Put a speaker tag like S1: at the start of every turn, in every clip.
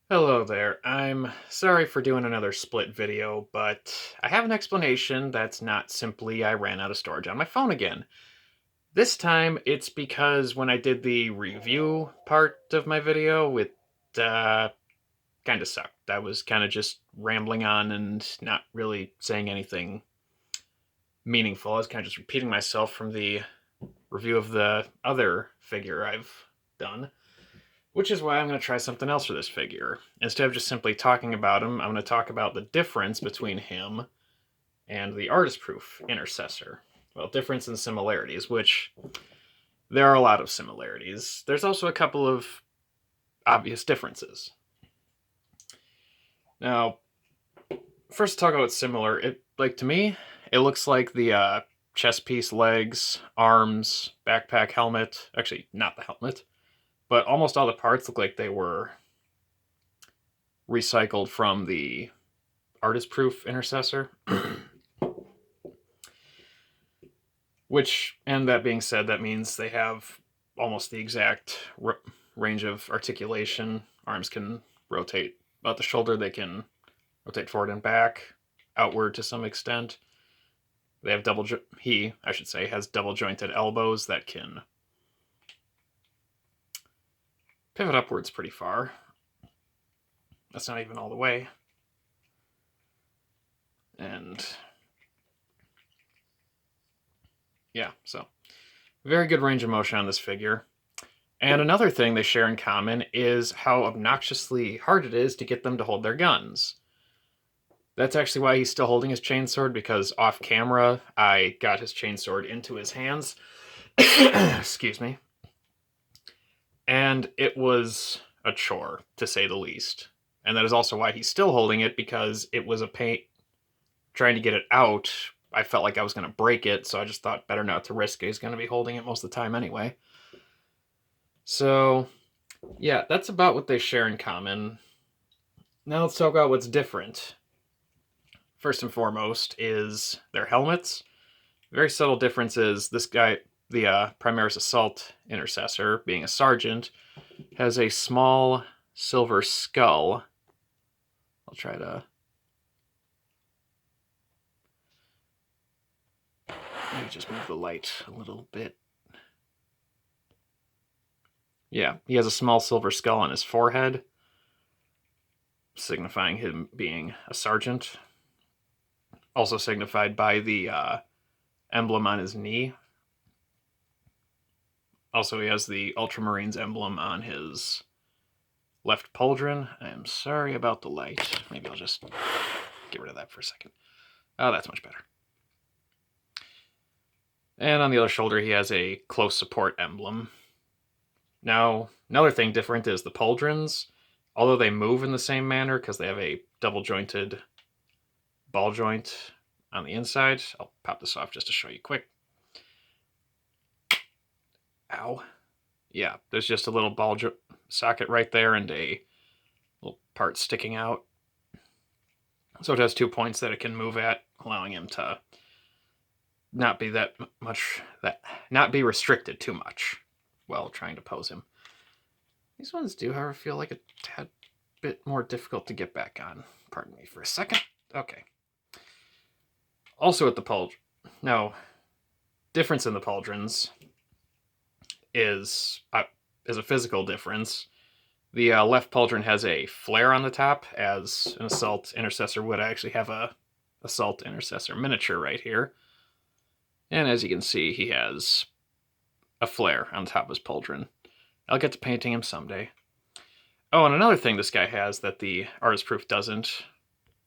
S1: Hello there. I'm sorry for doing another split video, but I have an explanation that's not simply I ran out of storage on my phone again. This time it's because when I did the review part of my video, it uh, kind of sucked. I was kind of just rambling on and not really saying anything meaningful. I was kind of just repeating myself from the review of the other figure I've done. Which is why I'm going to try something else for this figure. Instead of just simply talking about him, I'm going to talk about the difference between him and the artist-proof Intercessor. Well, difference and similarities, which there are a lot of similarities. There's also a couple of obvious differences. Now, first talk about what's similar. To me, it looks like the chest piece, legs, arms, backpack, helmet. Actually, not the helmet, but almost all the parts look like they were recycled from the artist proof Intercessor. Which, and that being said, that means they have almost the exact range of articulation. Arms can rotate about the shoulder, they can rotate forward and back, outward to some extent. They have I should say, has double jointed elbows that can pivot upwards pretty far. That's not even all the way. And yeah, so very good range of motion on this figure. And another thing they share in common is how obnoxiously hard it is to get them to hold their guns. That's actually why he's still holding his chainsword, because off camera, I got his chainsword into his hands. Excuse me. And it was a chore, to say the least. And that is also why he's still holding it, because it was a pain trying to get it out. I felt like I was going to break it, so I just thought better not to risk it. He's going to be holding it most of the time anyway. So, yeah, that's about what they share in common. Now let's talk about what's different. First and foremost is their helmets. Very subtle differences. This guy, the Primaris Assault Intercessor, being a sergeant, has a small silver skull. I'll try to maybe just move the light a little bit. Yeah, he has a small silver skull on his forehead, signifying him being a sergeant. Also signified by the emblem on his knee. Also, he has the Ultramarines emblem on his left pauldron. I'm sorry about the light. Maybe I'll just get rid of that for a second. Oh, that's much better. And on the other shoulder, he has a close support emblem. Now, another thing different is the pauldrons. Although they move in the same manner because they have a double jointed ball joint on the inside. I'll pop this off just to show you quick. Ow. Yeah, there's just a little ball socket right there and a little part sticking out. So it has 2 points that it can move at, allowing him to not be not be restricted too much while trying to pose him. These ones do, however, feel like a tad bit more difficult to get back on. Pardon me for a second. Okay. Also at the pauldron. No, difference in the pauldrons is a physical difference. The left pauldron has a flare on the top, as an Assault Intercessor would. I actually have a Assault Intercessor miniature right here. And as you can see, he has a flare on the top of his pauldron. I'll get to painting him someday. Oh, and another thing this guy has that the Artist Proof doesn't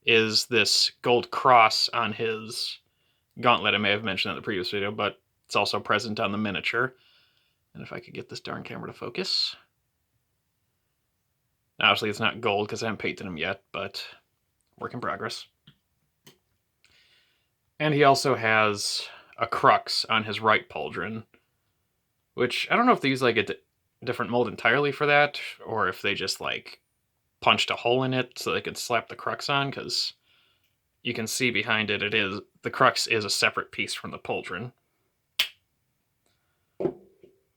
S1: is this gold cross on his gauntlet. I may have mentioned in the previous video, but it's also present on the miniature. And if I could get this darn camera to focus. Obviously, it's not gold because I haven't painted him yet, but work in progress. And he also has a crux on his right pauldron, which I don't know if they use like a different mold entirely for that, or if they just like punched a hole in it so they could slap the crux on, because you can see behind it, the crux is a separate piece from the pauldron.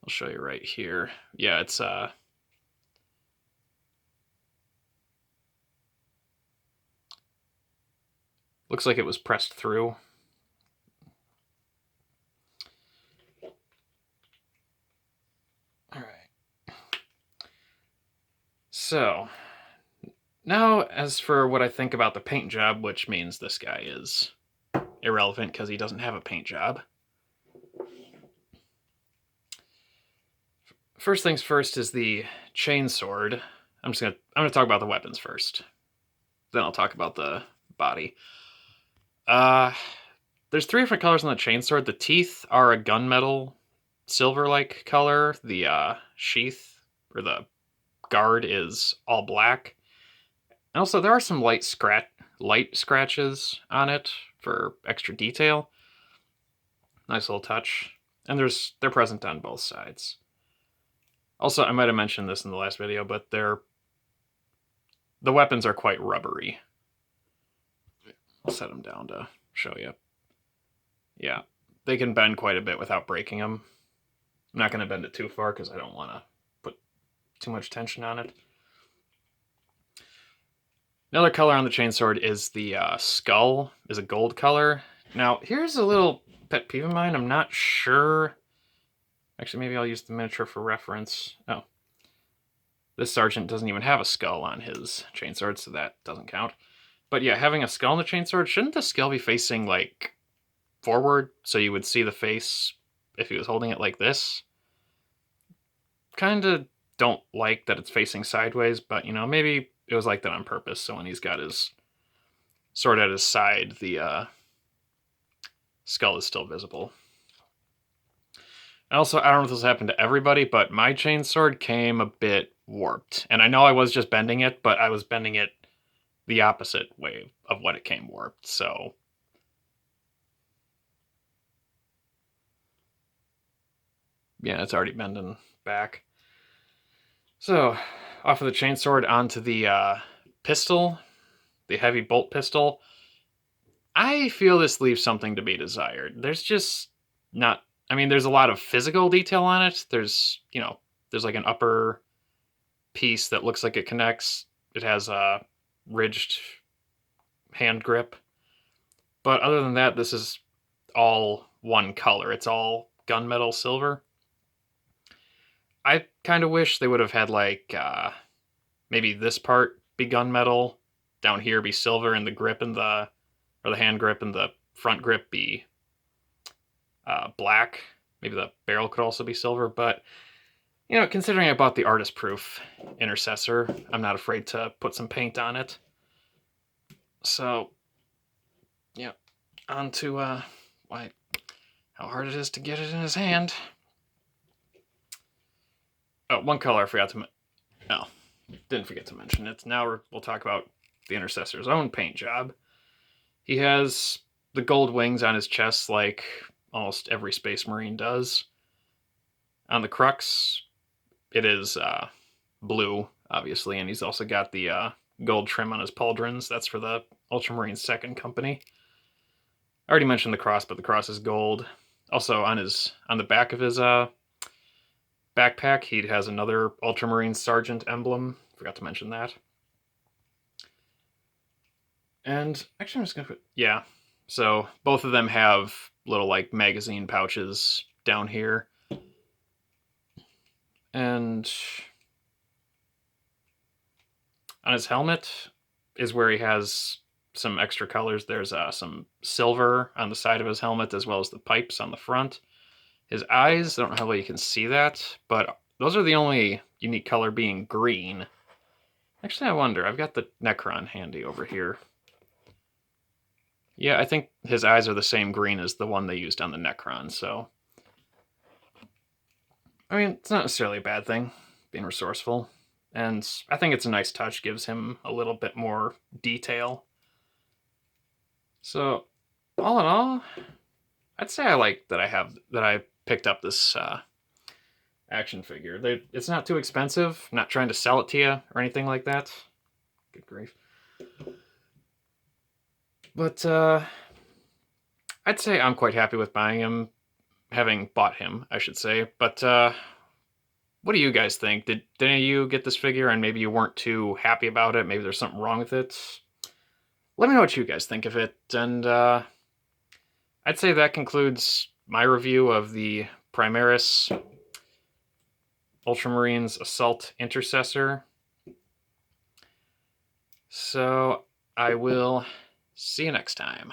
S1: I'll show you right here. Yeah, it's Looks like it was pressed through. All right. So, now as for what I think about the paint job, which means this guy is irrelevant because he doesn't have a paint job. First things first is the Chainsword. I'm gonna talk about the weapons first. Then I'll talk about the body. There's 3 different colors on the Chainsword. The teeth are a gunmetal silver-like color. The sheath or the guard is all black. And also there are some light scratches on it for extra detail. Nice little touch. And they're present on both sides. Also, I might have mentioned this in the last video, but the weapons are quite rubbery. I'll set them down to show you. Yeah, they can bend quite a bit without breaking them. I'm not going to bend it too far because I don't want to put too much tension on it. Another color on the Chainsword is the skull, is a gold color. Now, here's a little pet peeve of mine. I'm not sure. Actually, maybe I'll use the miniature for reference. Oh. This sergeant doesn't even have a skull on his Chainsword, so that doesn't count. But yeah, having a skull on the Chainsword, shouldn't the skull be facing, like, forward, so you would see the face if he was holding it like this? Kinda don't like that it's facing sideways, but, you know, maybe it was like that on purpose, so when he's got his sword at his side, the skull is still visible. And also, I don't know if this happened to everybody, but my Chainsword came a bit warped. And I know I was just bending it, but I was bending it the opposite way of what it came warped, so... yeah, it's already bending back. So, off of the Chainsword onto the pistol, the heavy bolt pistol. I feel this leaves something to be desired. There's just not... I mean, there's a lot of physical detail on it. There's, you know, there's like an upper piece that looks like it connects. It has a ridged hand grip. But other than that, this is all one color. It's all gunmetal silver. I kind of wish they would have had like maybe this part be gunmetal, down here be silver, and the grip and the hand grip and the front grip be black. Maybe the barrel could also be silver, but you know, considering I bought the artist proof Intercessor, I'm not afraid to put some paint on it. So, yeah, on to how hard it is to get it in his hand. Oh, one color I forgot to didn't forget to mention it. Now we'll talk about the Intercessor's own paint job. He has the gold wings on his chest like almost every Space Marine does. On the crux, it is blue, obviously, and he's also got the gold trim on his pauldrons. That's for the Ultramarines 2nd Company. I already mentioned the cross, but the cross is gold. Also, on the back of his backpack, he has another Ultramarine Sergeant emblem. Forgot to mention that. And actually, I'm just gonna put... yeah. So both of them have little like magazine pouches down here. And on his helmet is where he has some extra colors. There's some silver on the side of his helmet as well as the pipes on the front. His eyes, I don't know how well you can see that, but those are the only unique color being green. Actually, I wonder. I've got the Necron handy over here. Yeah, I think his eyes are the same green as the one they used on the Necron, so... I mean, it's not necessarily a bad thing, being resourceful. And I think it's a nice touch, gives him a little bit more detail. So, all in all, I'd say I like that I picked up this action figure. It's not too expensive. I'm not trying to sell it to you or anything like that. Good grief. But I'd say I'm quite happy with buying him, having bought him, I should say. But what do you guys think? Did any of you get this figure and maybe you weren't too happy about it? Maybe there's something wrong with it? let me know what you guys think of it, and I'd say that concludes my review of the Primaris Ultramarines Assault Intercessor. So I will see you next time.